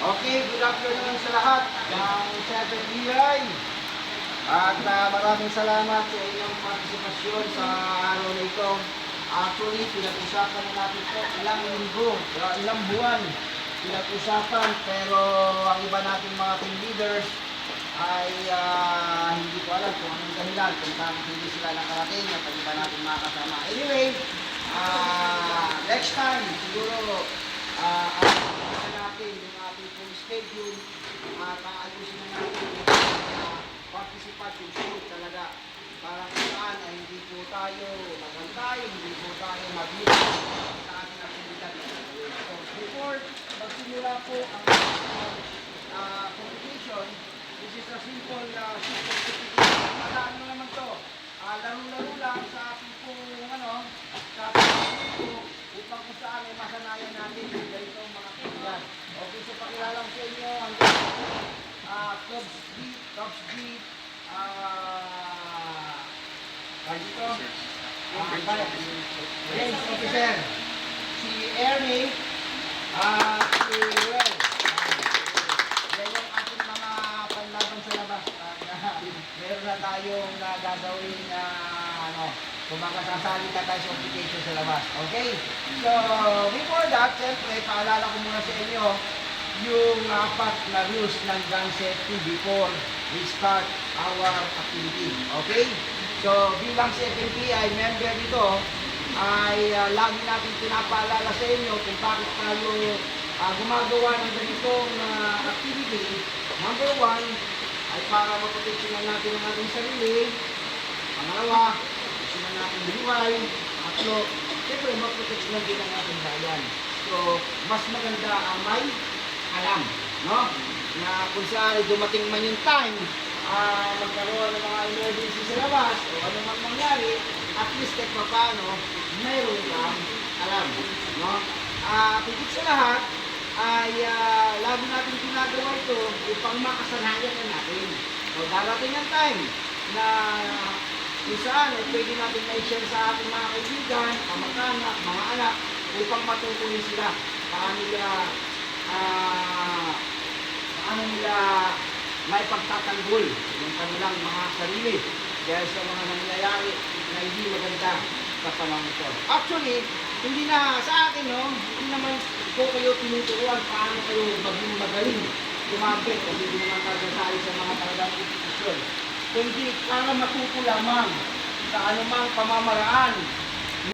Okay, good afternoon sa lahat ng 7BI. At maraming salamat sa inyong partisipasyon sa araw na ito. Actually, pinag-usapan na natin ito ilang linggo, ilang buwan pinag-usapan. Pero ang iba nating mga team leaders ay hindi ko alam kung anong dahilan kung bakit hindi sila nakarating at ang iba natin mga kasama. Anyway, next time siguro ayusin natin yung ating full schedule at ayusin na natin yung participation show talaga para kung saan ay hindi po tayo magantay, hindi po tayo mag-miss sa ating aktibidad. So before magsimula po ang competition, this is a simple competition. Malaan mo naman to. Laro-laro lang sa ating pong sa ating pong upang kung saan ay masanayan natin yung ganitong mga kaibigan. Okay, so pakilala ko sa inyo ang Cubs G, dito, James Officer, si Ernie, si Ruel. Yan yung ating mga panlaban sa labas. Meron na tayong gagawin kung makasasali na tayo sa application sa labas. Okay? So, before that, siyempre, paalala ko muna sa inyo yung apat na rules ng gun safety before we start our activity. Okay? So, bilang si FNPI member dito, ay lagi natin pinapaalala sa inyo kung bakit tayo gumagawa ng ganitong activity. Number one, ay para maproteksyonan natin ang ating sarili. Pangalawa, proteksyonan natin buhay. Tatlo, siyempre maproteksyonan din ang ating bayan. So, mas maganda ang may alam, no? Na kung saan dumating man yung time, magkaroon ng mga emergency sa labas o ano man mangyari, at least kahit paano, mayroon kang alam, no? Higit sa lahat, ay lagi natin ginagawa ito upang makasanayan na natin. So, darating ang time na kung saan ay pwede natin na-share sa ating mga kaibigan, kamag-anak, mga anak, upang matutunin sila paano nila may pagtatanggol ng kanilang mga sarili dahil sa mga nangyayari na hindi maganda sa panahon ito. Actually, hindi na sa akin, hindi naman po kayo tinuturuan paano kayo maging magaling kumabit kasi hindi naman kasasali sa mga talagang institusyon. Kundi para matuto lamang sa anumang pamamaraan